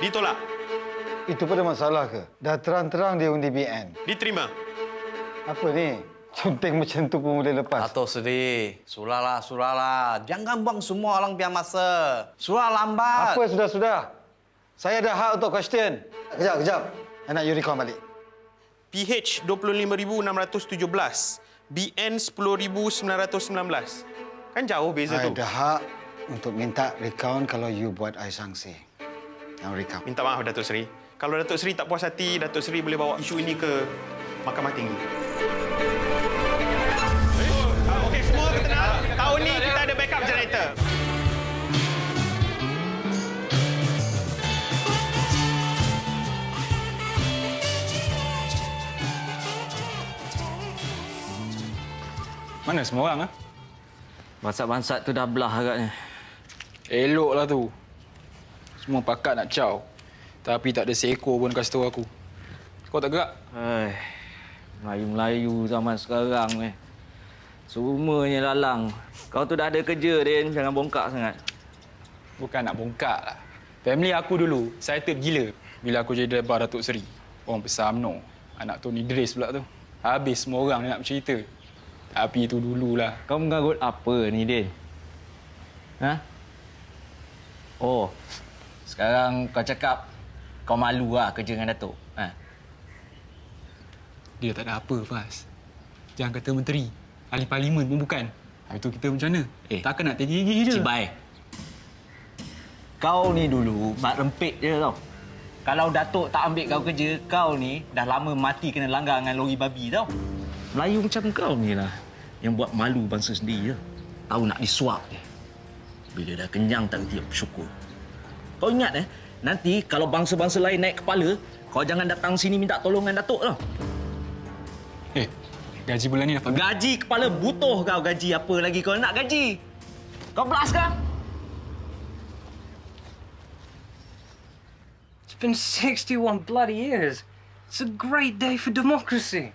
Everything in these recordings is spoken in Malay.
Ditolak. Itu pada masalah ke? Dah terang-terang dia undi BN. Diterima. Apa ni? Conteng macam tu pun boleh lepas. Datuk Seri, sudahlah. Jangan buang semua orang biar masa. Sudah lambat. Apa sudah-sudah? Saya ada hak untuk question. Kejap. Saya nak you recall balik. PH 25,617. BN 10,919. Kan jauh beza Saya tu. ada hak untuk minta recount kalau you buat I sangsi. Yang recount. Minta maaf, Datuk Seri. Kalau Datuk Seri tak puas hati, Datuk Seri boleh bawa isu ini ke Mahkamah Tinggi. Okey, semua tenang. Tahun ni kita ada backup generator. Mana semua orang, ha? Bansat-bansat tu dah belah agaknya. Eloklah tu. Semua pakat nak caw. Tapi tak ada seekor pun kasih tahu aku. Kau tak gerak? Melayu-Melayu zaman sekarang ni. Semuanya lalang. Kau tu dah ada kerja, Din. Jangan bongkak sangat. Bukan nak bongkak lah. Family aku dulu, excited gila bila aku jadi lebar Datuk Seri. Orang besar UMNO. Anak Tony Idris pula tu. Habis semua orang nak bercerita. Tapi itu dululah. Kau mengarut apa ni, Din? Ha? Oh, sekarang kau cakap kau malu lah kerja dengan Datuk. Ha? Dia tak ada apa, Faz. Jangan kata menteri. Ahli parlimen pun bukan. Habis tu kita macam mana? Takkan nak tinggi gigi je. Cibai. Kau ni dulu mak rempit je tau. Kalau Datuk tak ambil kau kerja, kau ni dah lama mati kena langgar dengan lori babi tau. Melayu macam kau ni lah yang buat malu bangsa sendiri. Tahu nak disuap je. Bila dah kenyang tak kerti bersyukur. Kau ingat nanti kalau bangsa-bangsa lain naik kepala, kau jangan datang sini minta tolongan Datuk tau. Gaji bulan ni dapat. Gaji kepala butuh kau gaji apa lagi kau nak gaji? Kau belas kah? It's been 61 bloody years. It's a great day for democracy.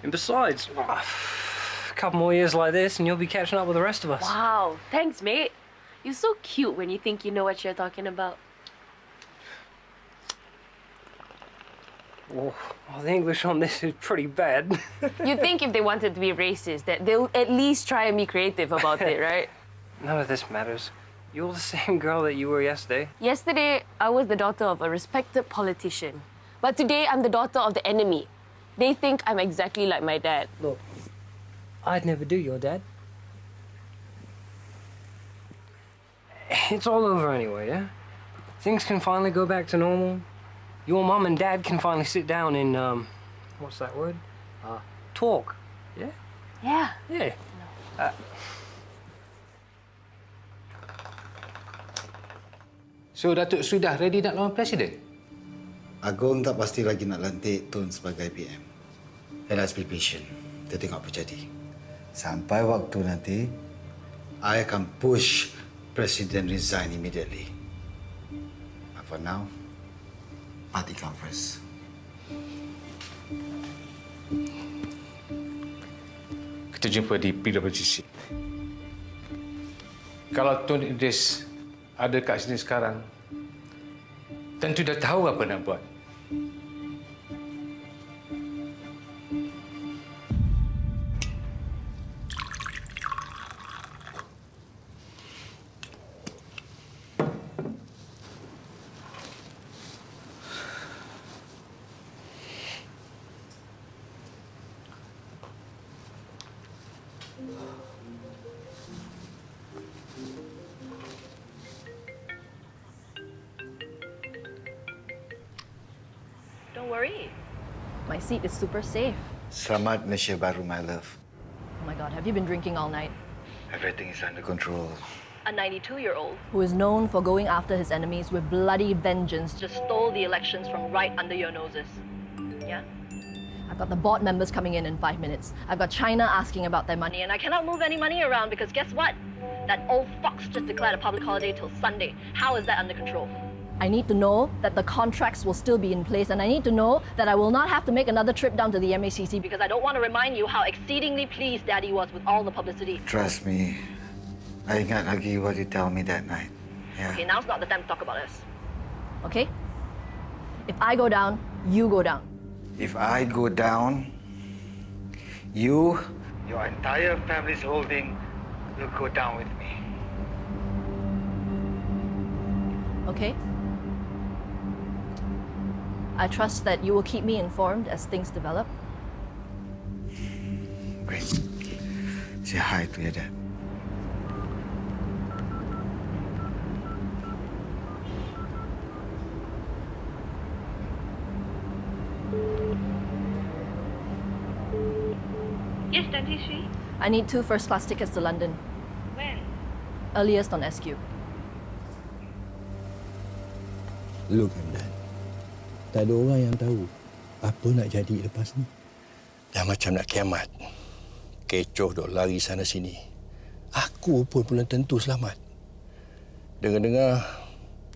And besides, a couple more years like this and you'll be catching up with the rest of us. Wow, thanks, mate. You're so cute when you think you know what you're talking about. Oh, the English on this is pretty bad. You'd think if they wanted to be racist that they'll at least try and be creative about it, right? None of this matters. You're the same girl that you were yesterday. Yesterday, I was the daughter of a respected politician. But today, I'm the daughter of the enemy. They think I'm exactly like my dad. Look, I'd never do your dad. It's all over anyway, yeah? Things can finally go back to normal. Your mum and dad can finally sit down and, what's that word? Talk. Yeah? Yeah. Yeah. So, Datuk sudah ready nak lawan Presiden? Agong tak pasti lagi nak lantik Tun sebagai PM. Let's be patient. Kita tengok apa jadi. Sampai waktu nanti, I akan push Presiden resign immediately. But for now, party come first. Kita jumpa di PWC. Kalau Tun Idris ada kat sini sekarang, tentu dah tahu apa nak buat. Don't worry. My seat is super safe. Selamat Malaysia Baru, my love. Oh my God, have you been drinking all night? Everything is under control. A 92-year-old who is known for going after his enemies with bloody vengeance just stole the elections from right under your noses. Yeah? I've got the board members coming in 5 minutes. I've got China asking about their money, and I cannot move any money around because guess what? That old fox just declared a public holiday till Sunday. How is that under control? I need to know that the contracts will still be in place, and I need to know that I will not have to make another trip down to the MACC because I don't want to remind you how exceedingly pleased Daddy was with all the publicity. Trust me, I ingat lagi what you tell me that night. Yeah. Okay, now's not the time to talk about this. Okay? If I go down, you go down. If I go down, you, your entire family's holding, will go down with me. Okay? I trust that you will keep me informed as things develop. Great. Say hi to your dad. Yes, Tanti Sri. I need 2 first-class tickets to London. When? Earliest on SQ. Look, Dad. Tak ada orang yang tahu apa nak jadi lepas ni. Dah macam nak kiamat. Kecoh duk lari sana sini. Aku pun belum tentu selamat. Dengar-dengar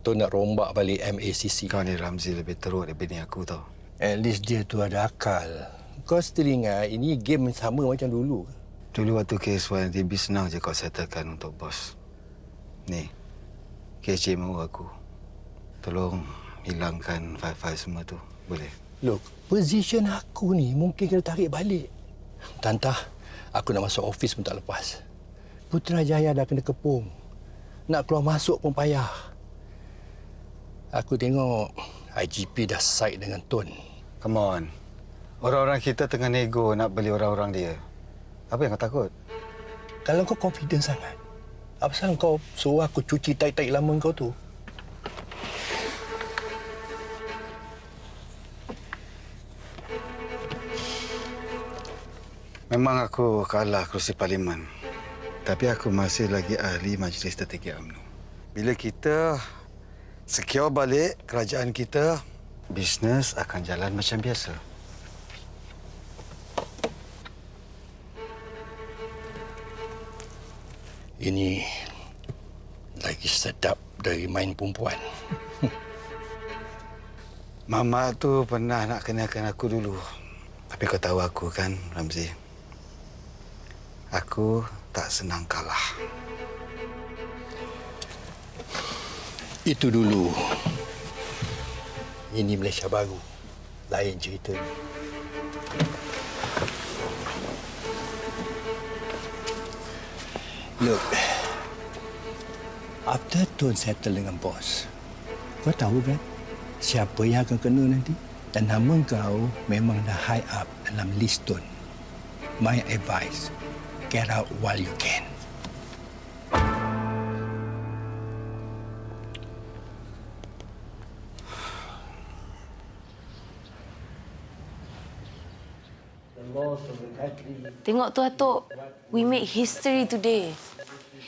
Tun nak rombak balik MACC. Kau ni Ramzi lebih teruk daripada ni aku tau. At least dia tu ada akal. Kau still ingat ini game sama macam dulu. Dulu waktu KS1 lebih senang je kau settlekan untuk bos. Ni, KJ mahu aku. Tolong hilangkan file-file semua tu. Boleh? Look, position aku ni mungkin kena tarik balik. Tantah, aku nak masuk office pun tak lepas. Putrajaya dah kena kepung. Nak keluar masuk pun payah. Aku tengok IGP dah side dengan Tun. Come on. Orang-orang kita tengah nego nak beli orang-orang dia. Apa yang kau takut? Kalau kau confident sangat, apa pasal kau suruh aku cuci tai-tai lama kau tu? Memang aku kalah kerusi parlimen. Tapi aku masih lagi ahli Majlis Strategi UMNO. Bila kita secure balik kerajaan kita, bisnes akan jalan macam biasa. Ini lagi sedap dari main perempuan. Mama tu pernah nak kenakan aku dulu. Tapi kau tahu aku kan, Ramzi? Aku tak senang kalah. Itu dulu. Ini Malaysia baru. Lain ceritanya. Look, after Tun settle dengan bos, kau tahu kan siapa yang akan kena nanti? Dan nama kau memang dah high up dalam list Tun. My advice, get out while you can. Tengok tu, Atuk. We made history today.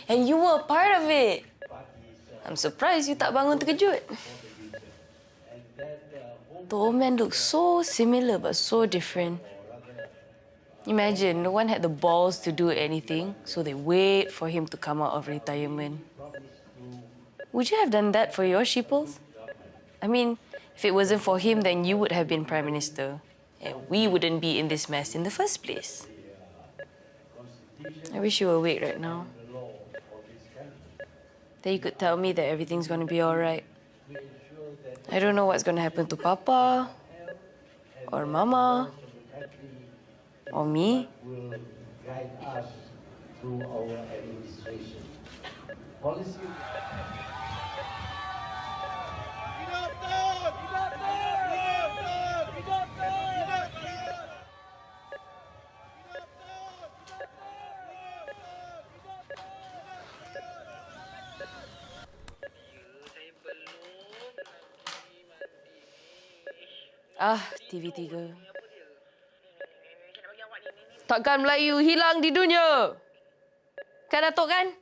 And you were a part of it. I'm surprised you tak bangun terkejut. The old man looks so similar but so different. Imagine, no one had the balls to do anything, so they wait for him to come out of retirement. Would you have done that for your sheeples? I mean, if it wasn't for him, then you would have been Prime Minister. And we wouldn't be in this mess in the first place. I wish you were awake right now. Then you could tell me that everything's going to be all right. I don't know what's going to happen to Papa, or Mama, or me. TV3. Takkan Melayu hilang di dunia? Kan, Datuk, kan?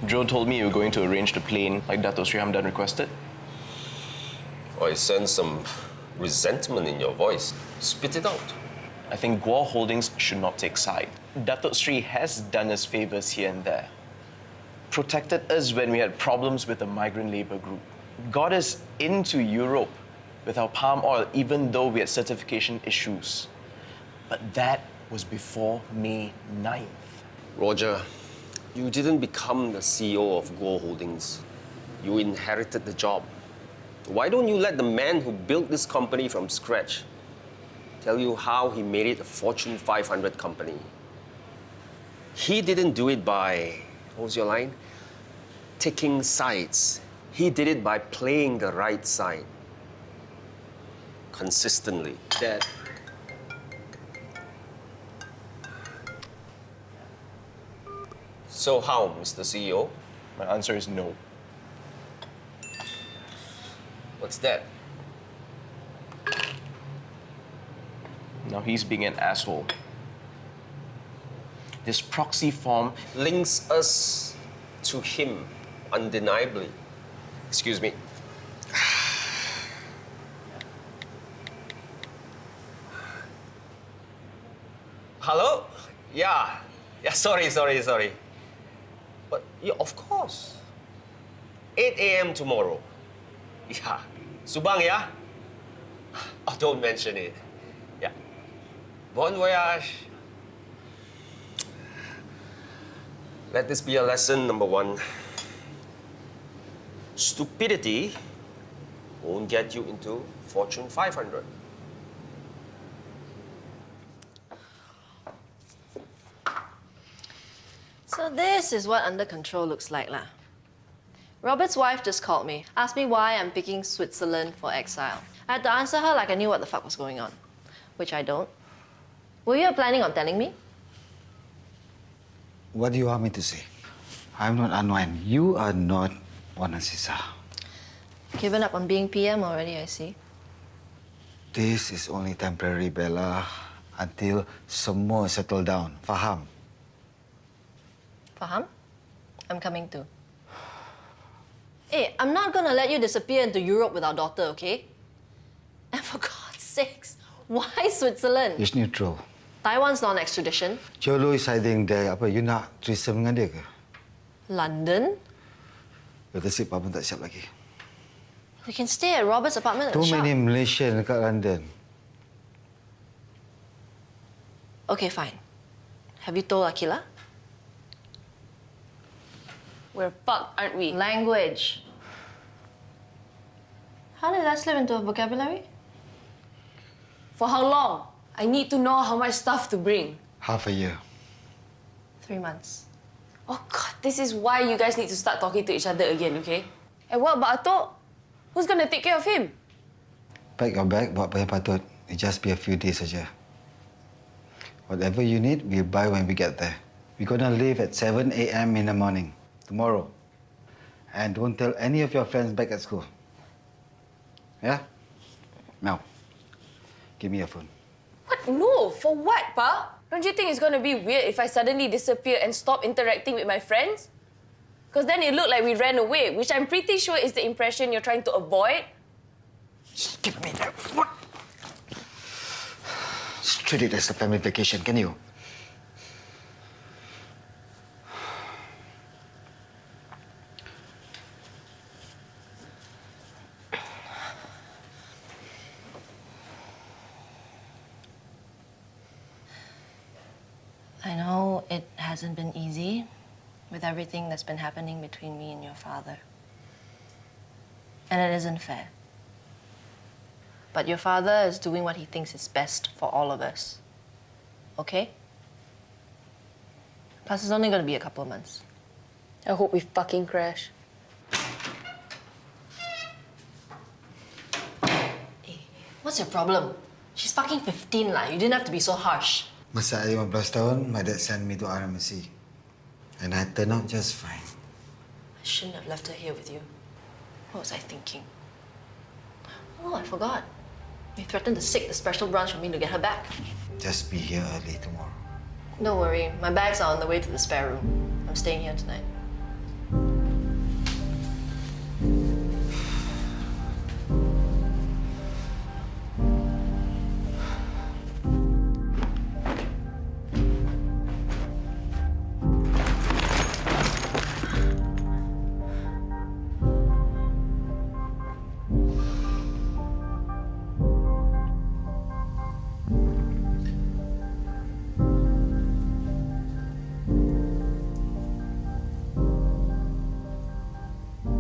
Joe told me you were going to arrange the plane like Dato Sri Hamdan requested. I sense some resentment in your voice. Spit it out. I think Guo Holdings should not take side. Dato Sri has done us favors here and there. protected us when we had problems with the migrant labor group, got us into Europe with our palm oil, even though we had certification issues. But that was before May 9th. Roger, you didn't become the CEO of Gold Holdings. You inherited the job. Why don't you let the man who built this company from scratch tell you how he made it a Fortune 500 company? He didn't do it by, what was your line? Taking sides. He did it by playing the right side. Consistently. Dad, So how, Mr. CEO? my answer is no. What's that? Now he's being an asshole. This proxy form Links us to him, undeniably. Excuse me. Hello? Yeah. Yeah, sorry. But yeah, of course. 8 a.m. tomorrow. Yeah. Subang, yeah? Oh, don't mention it. Yeah. Bon voyage. Let this be a lesson number 1. Stupidity won't get you into Fortune 500. So this is what under control looks like, lah. Robert's wife just called me, asked me why I'm picking Switzerland for exile. I had to answer her like I knew what the fuck was going on, which I don't. Were you planning on telling me? What do you want me to say? I'm not Anwan. You are not Wanasisa. Given up on being PM already, I see. This is only temporary, Bella, until semua settle down. Faham? Faham? I'm coming too. Hey, I'm not gonna let you disappear into Europe with our daughter, okay? And for God's sakes, why Switzerland? It's neutral. Taiwan's non-extradition. Cholo is hiding there. Apa, you nak threesome dengan dia ke? London? Betul sih, Papa tak siap lagi. We can stay at Robert's apartment at Too the shop. many Malaysian dekat London. Okay, fine. Have you told Akila? We're fucked, aren't we? Language. How did that slip into a vocabulary? For how long? I need to know how much stuff to bring. Half a year. 3 months. Oh God, this is why you guys need to start talking to each other again, okay? And what about Atok? Who's gonna take care of him? Pack your bag, buat apa yang patut. It just be a few days saja. Whatever you need, we'll buy when we get there. We're gonna leave at 7 a.m. in the morning, tomorrow. And don't tell any of your friends back at school. Yeah? Now, give me your phone. What? No, for what, Pa? Don't you think it's gonna be weird if I suddenly disappear and stop interacting with my friends? Because then it looked like we ran away, which I'm pretty sure is the impression you're trying to avoid. Just give me that phone. Just treat it as a family vacation, can you? I know it hasn't been easy with everything that's been happening between me and your father. And it isn't fair. But your father is doing what he thinks is best for all of us. Okay? Plus, it's only going to be a couple of months. I hope we fucking crash. Hey, what's your problem? She's fucking 15 lah. You didn't have to be so harsh. Masa I 15 tahun, my dad sent me to RMC. And I turned out just fine. I shouldn't have left her here with you. What was I thinking? Oh, I forgot. You threatened to sick the special branch for me to get her back. Just be here early tomorrow. Don't worry, my bags are on the way to the spare room. I'm staying here tonight.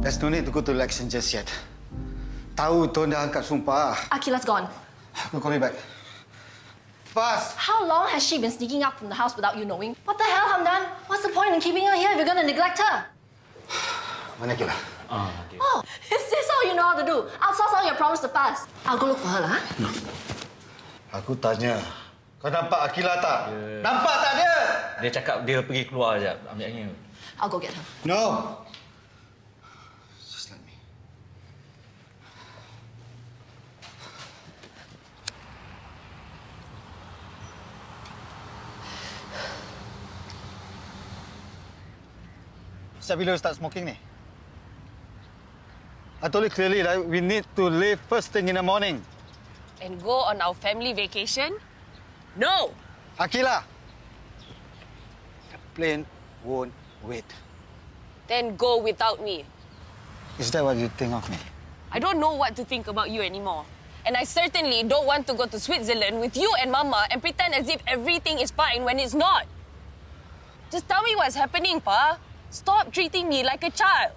There's no need to go to election just yet. Tahu Tun dah angkat sumpah. Akila's gone. I'll call you back. Fast! How long has she been sneaking out from the house without you knowing? What the hell, Hamdan? What's the point in keeping her here if you're going to neglect her? Mana Akila? Oh, is this all you know how to do? Outsource all your problems to Faz. I'll go look for her, huh? Aku tanya, kau nampak Akila tak? Nampak tak dia? Dia cakap dia pergi keluar sekejap, ambil angin. I'll go get her. No! Just let me. Sejak bila start smoking ni? I told you clearly that we need to leave first thing in the morning. And go on our family vacation? No! Akila! The plane won't wait. Then go without me. Is that what you think of me? I don't know what to think about you anymore. And I certainly don't want to go to Switzerland with you and Mama and pretend as if everything is fine when it's not. Just tell me what's happening, Pa. Stop treating me like a child.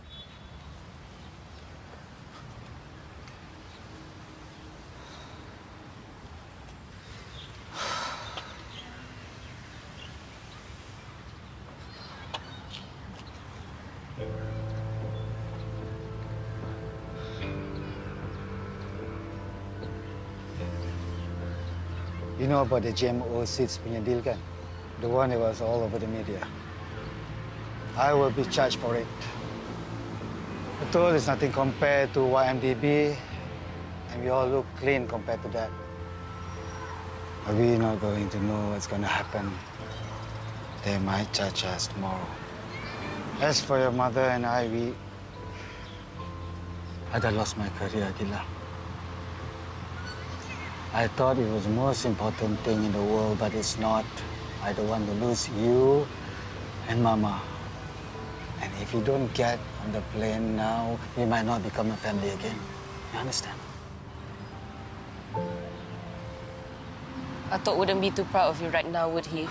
You know about the GMO seeds punya deal kan? The one that was all over the media. I will be charged for it. Betul, it's nothing compared to YMDB, and we all look clean compared to that. Are we not going to know what's going to happen? They might charge us tomorrow. As for your mother and I done lost my career, Gila. I thought it was the most important thing in the world, but it's not. I don't want to lose you and Mama. And if you don't get on the plane now, we might not become a family again. You understand? Atok wouldn't be too proud of you right now, would he?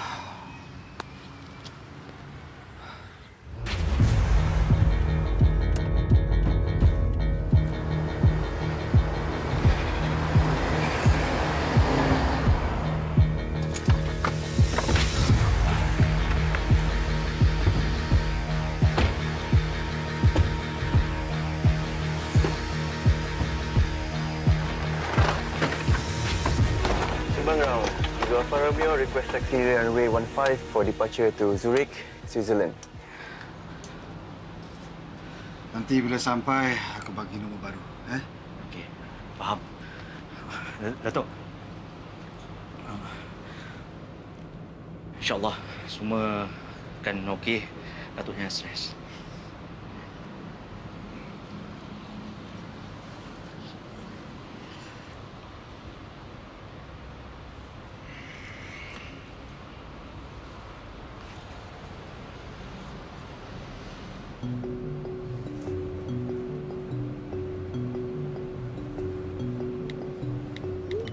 Sambungan, Ibu Alfa Romeo request taxi runway 15 for departure to Zurich, Switzerland. Nanti bila sampai, aku bagi nombor baru. Okey, faham. Datuk. InsyaAllah semua akan okey. Datuk jangan stres.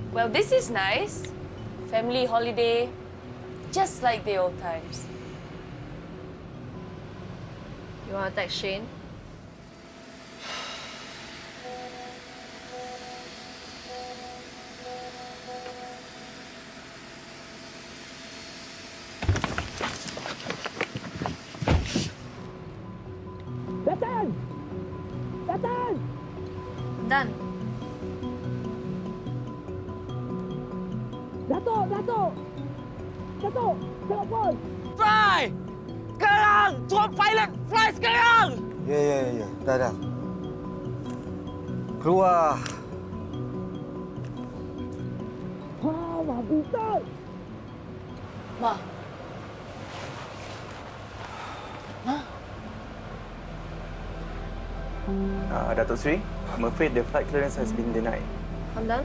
Well, this is nice. Family holiday, just like the old times. You want to text Shane? Datang! Datang! Done. Datuk! Datuk! Datuk! Telepon! Fly! Sekarang! Suruh pilot fly sekarang! Ya. Dah. Keluar. Mak bisa! Ma. Datuk Sri, I'm afraid the flight clearance has been denied. Hamdan?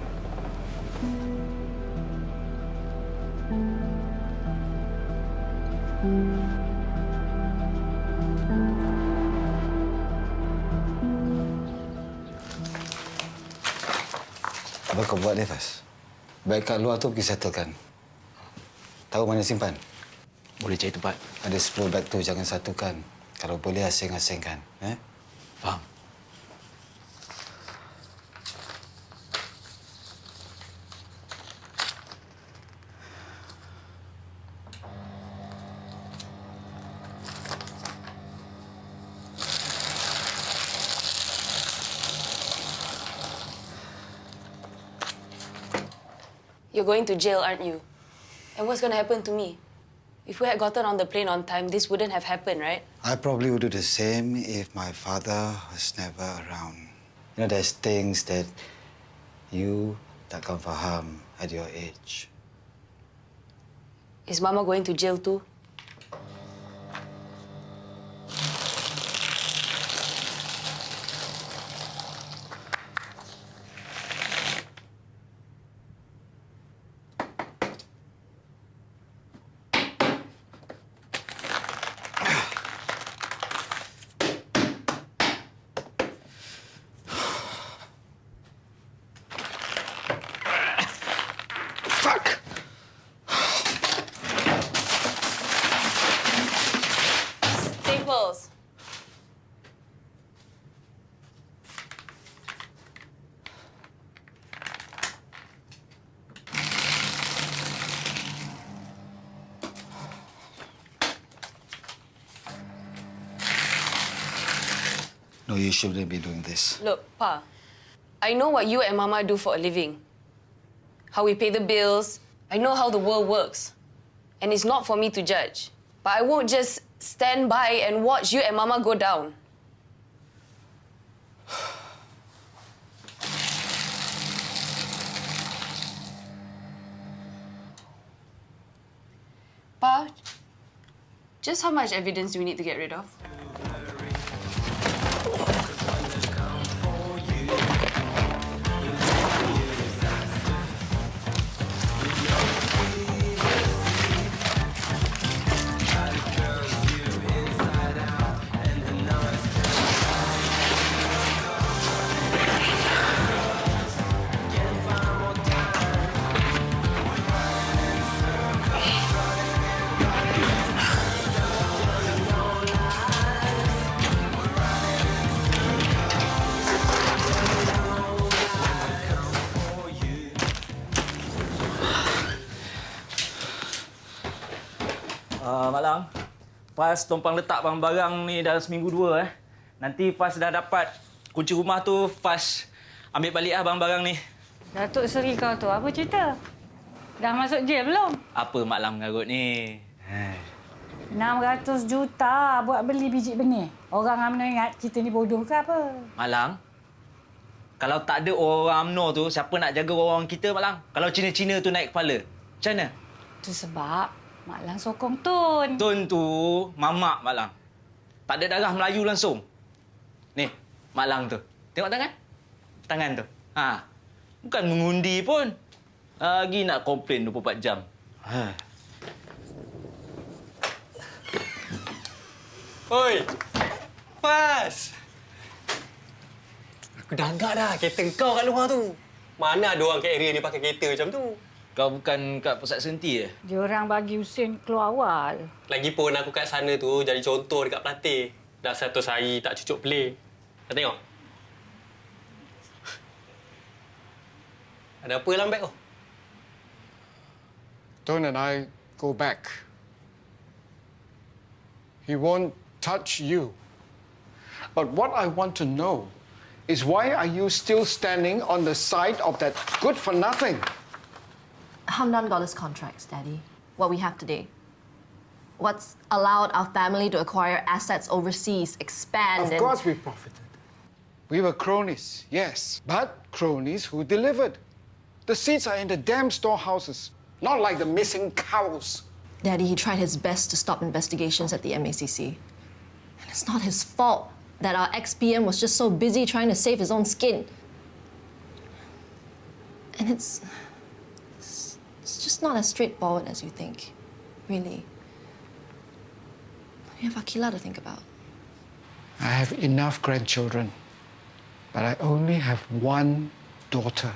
Apa kau buat ni, Faz? Baik kat luar tu pergi settlekan. Tahu mana simpan? Boleh cari tempat. Ada 10 beg tu jangan satukan. Kalau boleh asing-asingkan. Faham. You're going to jail, aren't you? And what's going to happen to me? If we had gotten on the plane on time, this wouldn't have happened, right? I probably would do the same if my father was never around. You know, there's things that you takkan faham at your age. Is Mama going to jail too? Staples. No, you shouldn't be doing this. Look, Pa, I know what you and Mama do for a living. How we pay the bills. I know how the world works. And it's not for me to judge. But I won't just stand by and watch you and Mama go down. Pa, just how much evidence do we need to get rid of? Mak Lang, Fas tumpang letak barang-barang ni dalam seminggu dua. Nanti Fas dah dapat kunci rumah tu, Fas ambil balik barang-barang ni. Datuk Seri kau tu, apa cerita? Dah masuk jail belum? Apa Mak Lang mengarut ni? 600 juta buat beli biji benih. Orang UMNO ingat kita ni bodoh ke apa? Mak Lang, kalau tak ada orang UMNO tu, siapa nak jaga orang kita, Mak Lang? Kalau Cina-Cina tu naik kepala, macam mana? Itu sebab Mak Lang sokong Tun. Tun tu mamak, Mak Lang. Tak ada darah Melayu langsung. Ni, Mak Lang tu. Tengok tangan? Tangan tu. Ha. Bukan mengundi pun. Lagi nak komplain 24 jam. Ha. Oi! Pas! Aku dah agak dah kereta kau kat luar tu. Mana ada orang kat area ni pakai kereta macam tu? Kau bukan kat pusat senti Diorang bagi Usain keluar awal. Lagipun aku kat sana tu jadi contoh dekat pelatih. Dah 100 hari tak cucuk play. Dah tengok? Ada apa dalam beg tu? Tun and I go back. He won't touch you. But what I want to know is why are you still standing on the side of that good-for-nothing? Hamdan got his contracts, Daddy. What we have today. What's allowed our family to acquire assets overseas, expand, Of course we profited. We were cronies, yes, but cronies who delivered. The seeds are in the damn storehouses, not like the missing cows. Daddy, he tried his best to stop investigations at the MACC. And it's not his fault that our ex-PM was just so busy trying to save his own skin. And it's just not as straightforward as you think, really. You have Akila to think about. I have enough grandchildren, but I only have one daughter.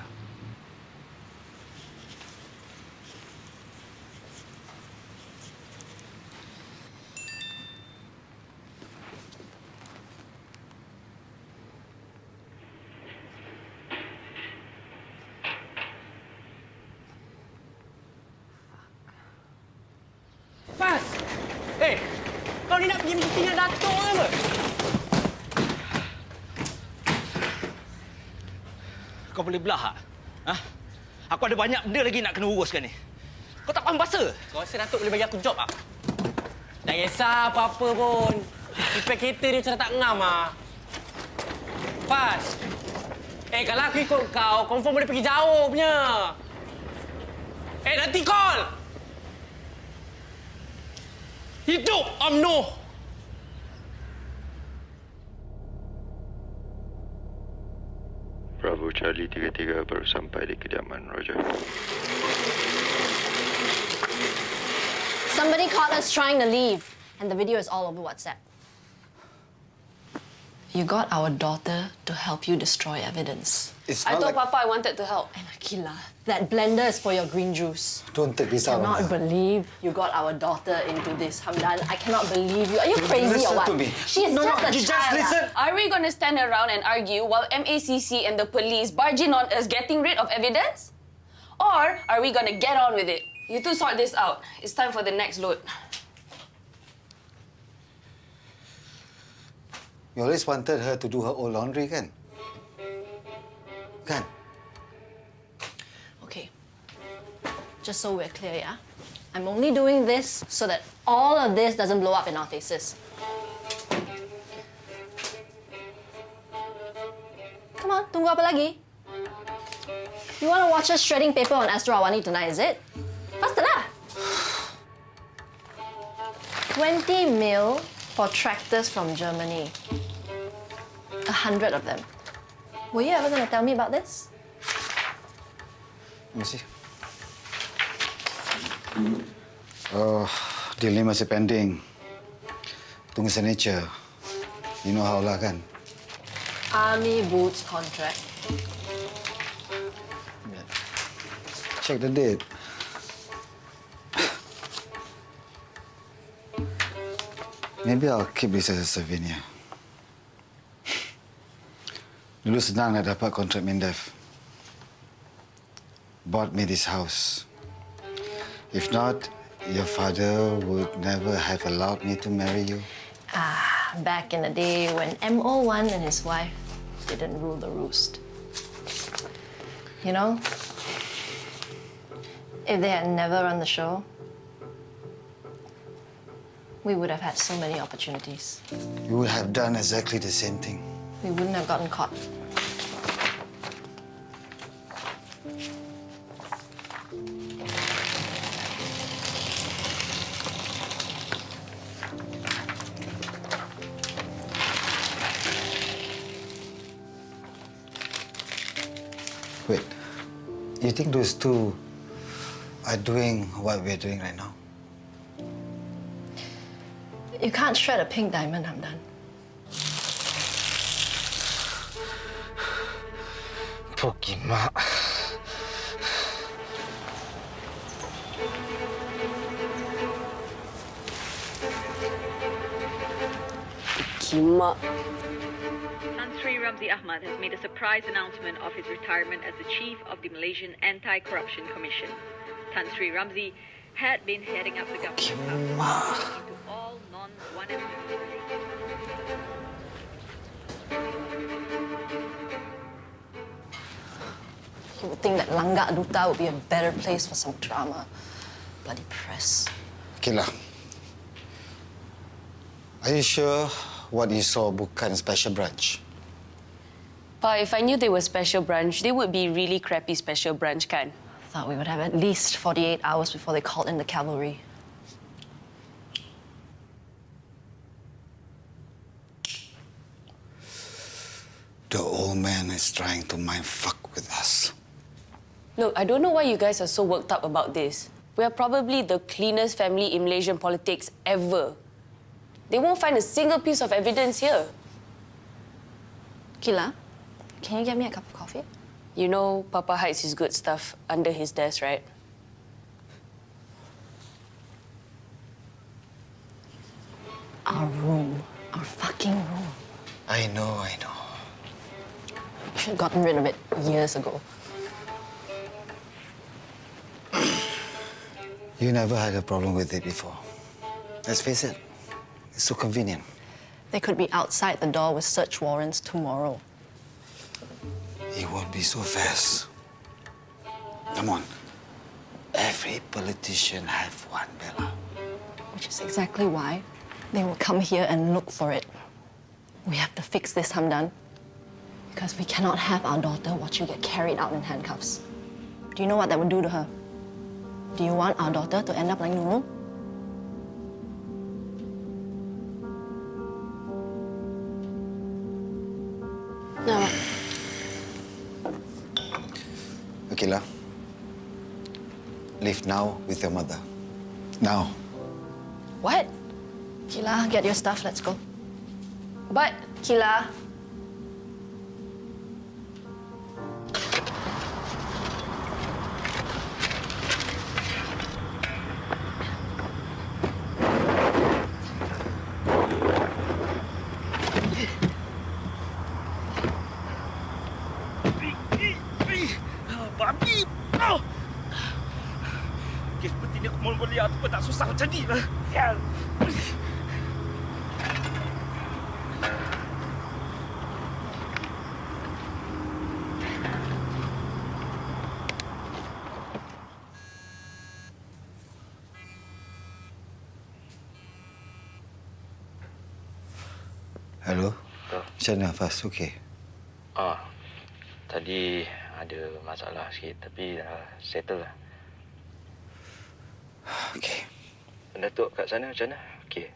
Fas! Kau ni nak pergi meeting dengan Datuk ke apa? Kau boleh belah tak? Ha? Aku ada banyak benda lagi nak kena uruskan ni. Kau tak faham bahasa? Kau rasa Datuk boleh bagi aku job tak? Tak kisah apa-apa pun. Repair kereta dia macam tak ngam ah. Pas. Kalau aku ikut kau, confirm boleh pergi jauh punya. Nanti call. Hidup UMNO. Bravo Charlie 33 baru sampai di kediaman Roger. Somebody caught us trying to leave, and the video is all over WhatsApp. You got our daughter to help you destroy evidence. I told Papa I wanted to help. And Akila, that blender is for your green juice. Don't take this I out. cannot believe you got our daughter into this, Hamdan. I cannot believe you. Are you crazy or what? Listen to me. She's just a child. Are we going to stand around and argue while MACC and the police barge in on us getting rid of evidence? Or are we going to get on with it? You two sort this out. It's time for the next load. You always wanted her to do her own laundry, kan? Kan? Okay. Just so we're clear, yeah? I'm only doing this so that all of this doesn't blow up in our faces. Come on, tunggu apa lagi? You want to watch us shredding paper on Astro Awani tonight, is it? Faster lah! 20 mil for tractors from Germany. 100 of them. Were you ever going to tell me about this? Let me see. Oh, deal ni masih pending. Tunggu signature. You know how lah, kan? Army boots contract. Check the date. Maybe I'll keep this as a souvenir. Dulu senang nak dapat kontrak Mindef. Bought me this house. If not, your father would never have allowed me to marry you. Back in the day when MO1 and his wife didn't rule the roost. You know, if they had never run the show, we would have had so many opportunities. You would have done exactly the same thing. We wouldn't have gotten caught. Wait, you think those two are doing what we're doing right now? You can't shred a pink diamond, Hamdan. Pergi, Mak. Pergi, Mak. Tan Sri Ramzi Ahmad has made a surprise announcement of his retirement as the chief of the Malaysian Anti-Corruption Commission. Tan Sri Ramzi had been heading up the government into all non-1M. You would think that Langga Duta would be a better place for some drama. Bloody press. Kila, are you sure what you saw bukan special branch? Pa, if I knew they were special branch, they would be really crappy special branch, kan? Thought we would have at least 48 hours before they called in the cavalry. The old man is trying to mind fuck with us. Look, I don't know why you guys are so worked up about this. We are probably the cleanest family in Malaysian politics ever. They won't find a single piece of evidence here. Kila, can you get me a cup of coffee? You know, Papa hides his good stuff under his desk, right? Our room. Our fucking room. I know. We should have gotten rid of it years ago. You never had a problem with it before. Let's face it, it's so convenient. They could be outside the door with search warrants tomorrow. It won't be so fast. Come on. Every politician have one, Bella. Which is exactly why they will come here and look for it. We have to fix this, Hamdan. Because we cannot have our daughter watch you get carried out in handcuffs. Do you know what that would do to her? Do you want our daughter to end up like Nurul? No. Okay lah. Leave now with your mother. Now. What? Kila, get your stuff, let's go. But, Kila. Babi! Kes seperti ni aku mau beli tu pun tak susah macam ni lah. Sial! Hello? Macam mana, Fas? Okey? Tadi ada masalah sikit tapi dah settle lah. Okey. Datuk kat sana macam mana? Okey.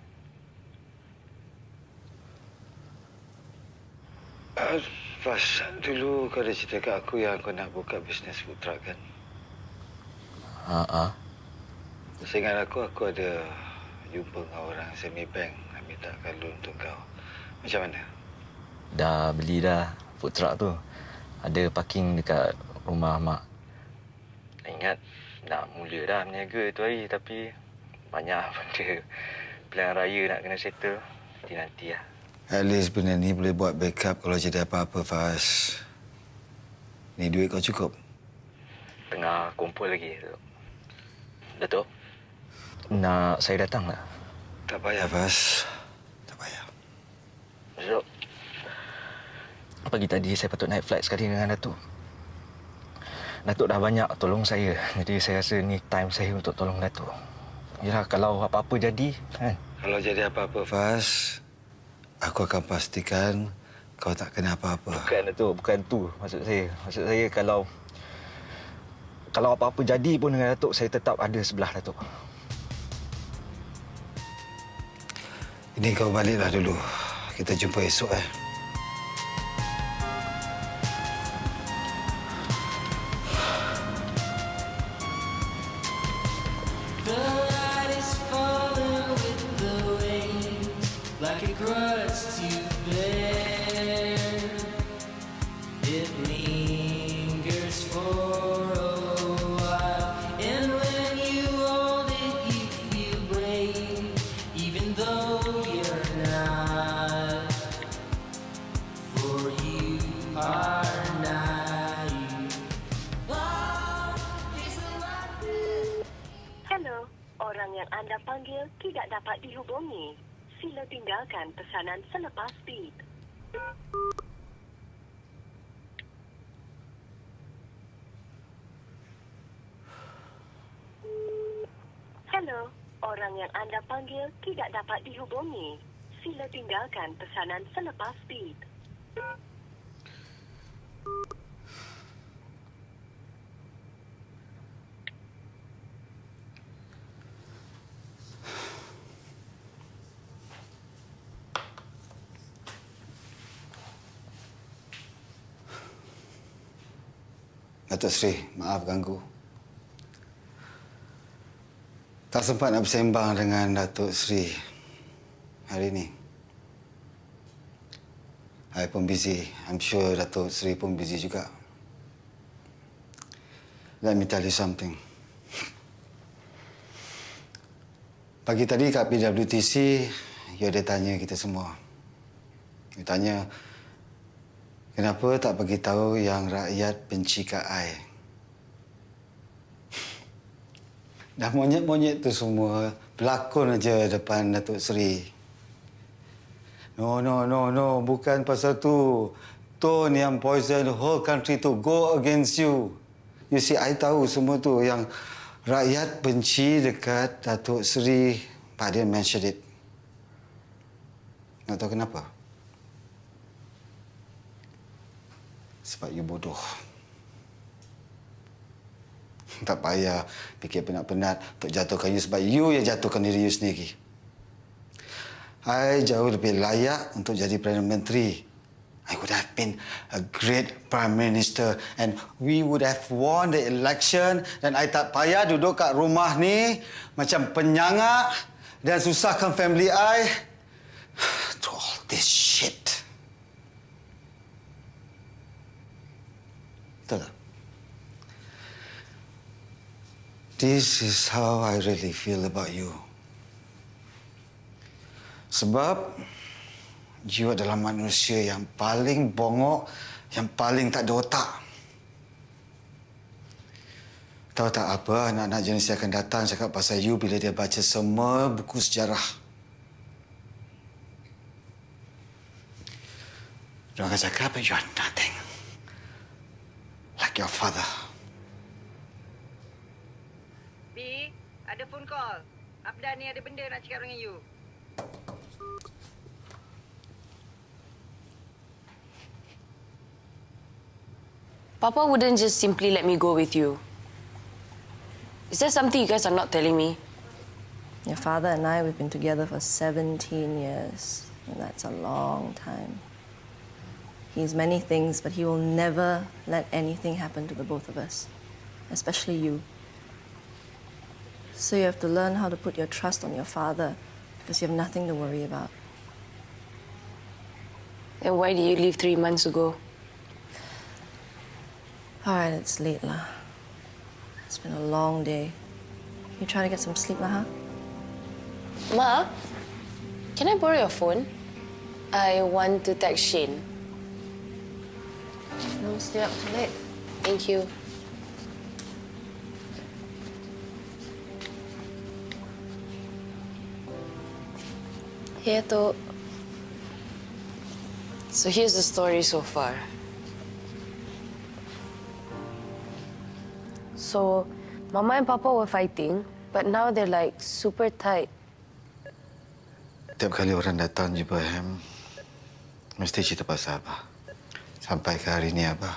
Fas, dulu kau ada cerita kat aku yang kau nak buka bisnes food truck kan? Seingat aku ada jumpa dengan orang semi bank nak mintakan loan untuk kau. Macam mana? Dah beli dah food truck tu. Ada parking dekat rumah mak. Ingat nak mula dah berniaga tu hari tapi banyak benda pilihan raya nak kena settle. Jadi nanti lah. At least benda ni boleh buat backup kalau jadi apa-apa, Fas. Ni duit kau cukup? Tengah kumpul lagi, Datuk. Datuk, nak saya datang tak? Tak payah, Fas. Datuk, pagi tadi saya patut naik flight sekali dengan Datuk. Datuk dah banyak tolong saya. Jadi saya rasa ni time saya untuk tolong Datuk. Yalah, kalau apa-apa jadi, kan? Kalau jadi apa-apa, Fas, aku akan pastikan kau tak kena apa-apa. Bukan, Datuk. Bukan tu maksud saya. Maksud saya kalau apa-apa jadi pun dengan Datuk, saya tetap ada sebelah Datuk. Ini kau baliklah dulu. Kita jumpa esok, Hello, orang yang anda panggil tidak dapat dihubungi. Sila tinggalkan pesanan selepas beep. Hello, orang yang anda panggil tidak dapat dihubungi. Sila tinggalkan pesanan selepas beep. Datuk Seri, maaf ganggu. Tak sempat nak bersembang dengan Datuk Seri hari ini. I pun busy. I'm sure Datuk Seri pun busy juga. Let me tell you something. Pagi tadi kat PWTC, you ada tanya kita semua. You tanya, kenapa tak bagi tahu yang rakyat benci kat I? Dah monyet-monyet tu semua berlakon aja depan Datuk Seri. No. Bukan pasal tu. Tone yang poison the whole country to go against you. You see, I tahu semua tu yang rakyat benci dekat Datuk Seri, but I didn't mention it. Tak tahu kenapa. Sebab you bodoh. Tak payah fikir penat-penat untuk jatuhkan you sebab you yang jatuhkan diri you sendiri. I jauh lebih layak untuk jadi Perdana Menteri. I would have been a great Prime Minister and we would have won the election dan I tak payah duduk kat rumah ni macam penyangak dan susahkan family I. To all this shit. Betul tak? This is how I really feel about you. Sebab you adalah manusia yang paling bongok, yang paling tak ada otak. Tahu tak apa anak-anak jenis yang akan datang cakap pasal you bila dia baca semua buku sejarah. Dia akan cakap you are nothing. Like your father. B, ada phone call. Abdan ni ada benda nak cakap dengan you. Papa wouldn't just simply let me go with you. Is there something you guys are not telling me? Your father and I, we've been together for 17 years. And that's a long time. He's many things, but he will never let anything happen to the both of us. Especially you. So you have to learn how to put your trust on your father, because you have nothing to worry about. And why did you leave 3 months ago? All right, it's late lah. It's been a long day. You try to get some sleep lah, huh? Ma, can I borrow your phone? I want to text Shane. Don't stay up too late. Thank you. Here, Tok. So here's the story so far. So, Mama and Papa were fighting, but now they're like super tight. Tiap kali orang datang jumpa Ham, mesti cerita pasal Abah. Sampai ke hari ini Abah,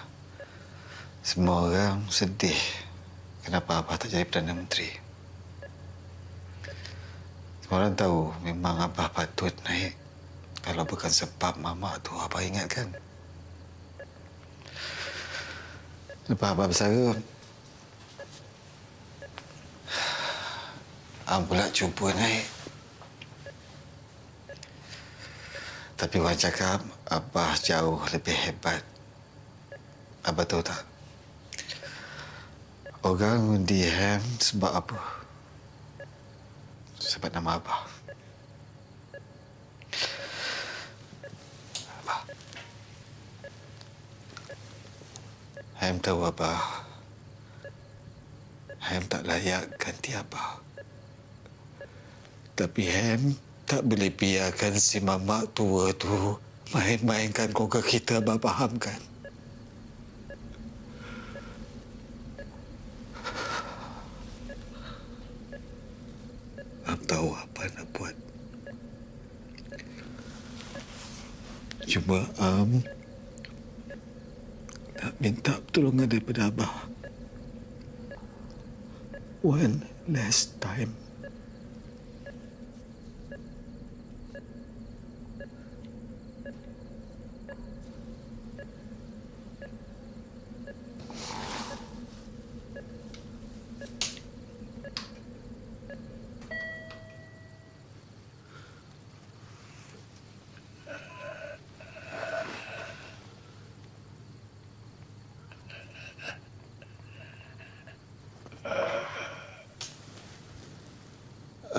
semua orang sedih kenapa Abah tak jadi Perdana Menteri. Semua orang tahu memang Abah patut naik. Kalau bukan sebab Mama tu Abah ingatkan. Lepas Abah bersara, Abah pula cuba naik. Tapi orang cakap Abah jauh lebih hebat. Abah tahu tak? Orang undi Ham sebab apa? Sebab nama Abah. Abah. Ham tahu Abah. Ham tak layak ganti Abah. Tapi Ham tak boleh biarkan si mamak tua tu main-mainkan keluarga kita, Abah fahamkan? Abah tahu apa nak buat. Cuma nak minta pertolongan daripada Abah. One last time.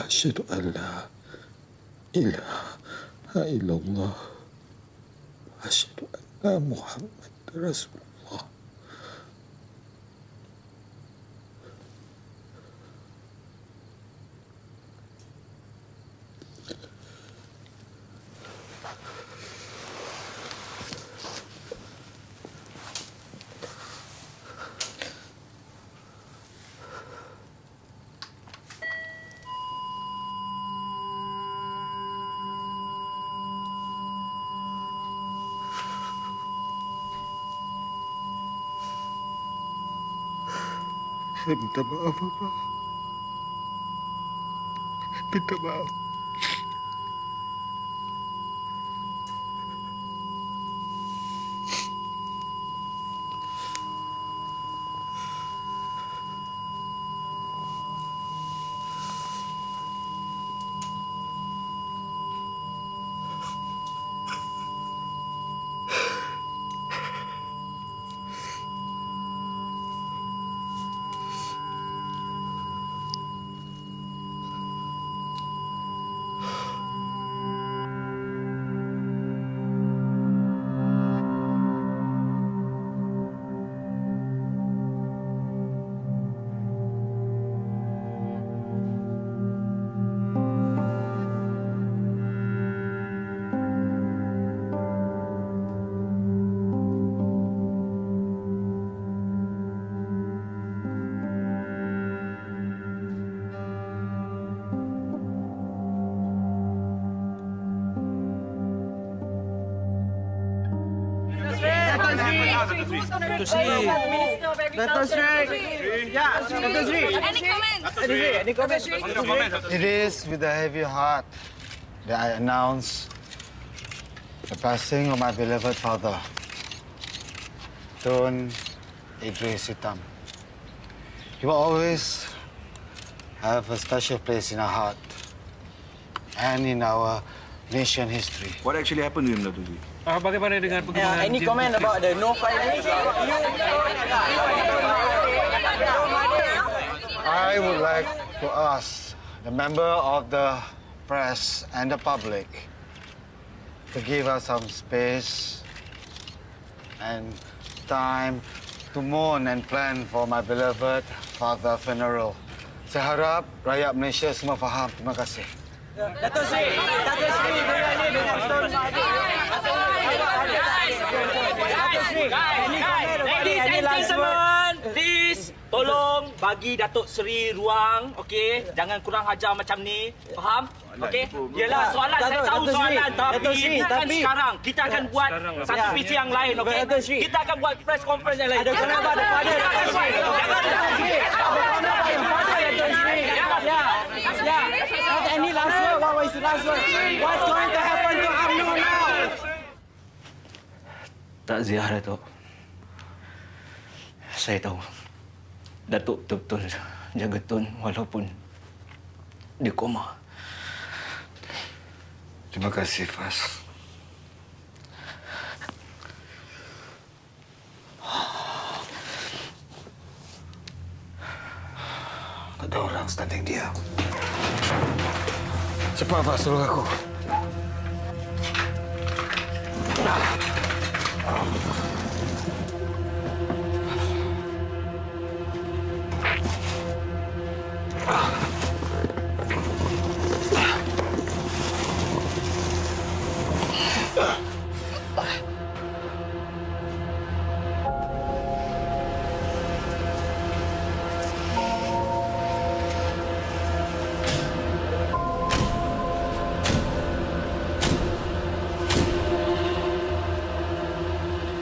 أشهد أن لا إله إلا الله أشهد أن محمد رسول الله. Saya minta maaf, Papa. Minta maaf. It is with a heavy heart that I announce the passing of my beloved father, Tun Idris Hitam. You will always have a special place in our heart and in our nation history. What actually happened to him, Dato' Sri? Bagaimana dengan perkembangan? Any comment about the no fight? I would like to ask the member of the press and the public to give us some space and time to mourn and plan for my beloved father funeral. Saya harap rakyat Malaysia semua faham. Terima kasih. Dato' Sri, dengan Tun Ladies and gentlemen, please tolong bagi Datuk Seri ruang, okey? Jangan kurang ajar macam ni, faham? Okey? Yalah, soalan saya tahu soalan tapi bukan sekarang. Kita akan buat satu PC yang lain, okey? Kita akan buat press conference yang lain. Ada kenapa ada pada Dato' Sri? Any last word? What was the last word? What's going to happen to UMNO now? Takziah, Datuk. Saya tahu Datuk betul-betul jaga Tun walaupun dia koma. Terima kasih, Fas. Ada orang standing dia. Cepat, Fas, tolong aku.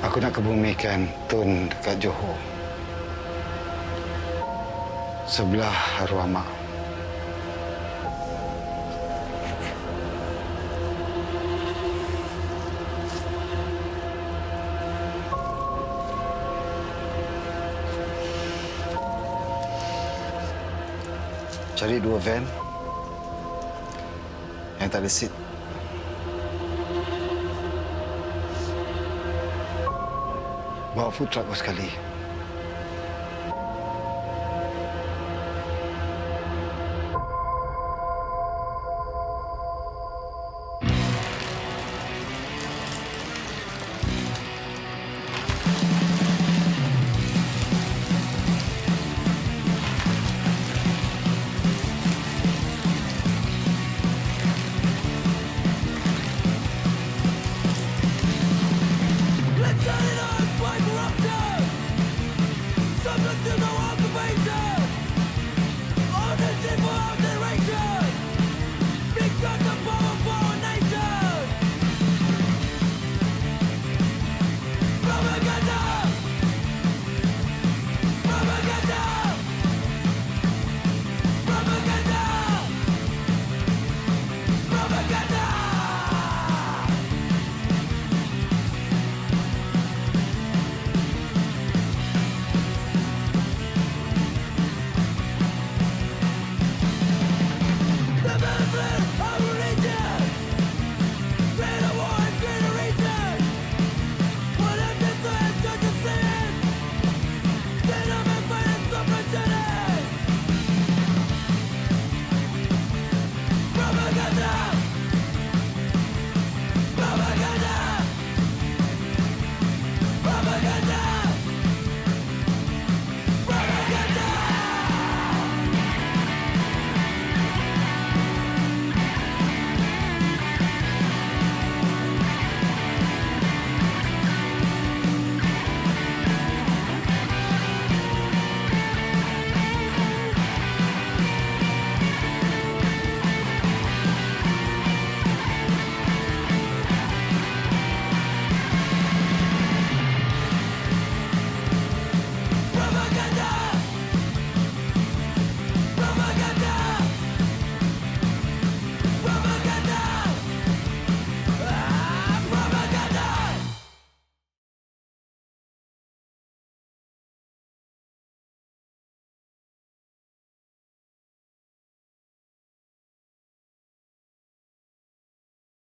Aku nak kebumikan Tun dekat Johor. Sebelah arwah mak. Cari 2 van yang tak ada seat. Bawa food truck sekali. Let's turn it on, fight corruption! Some still know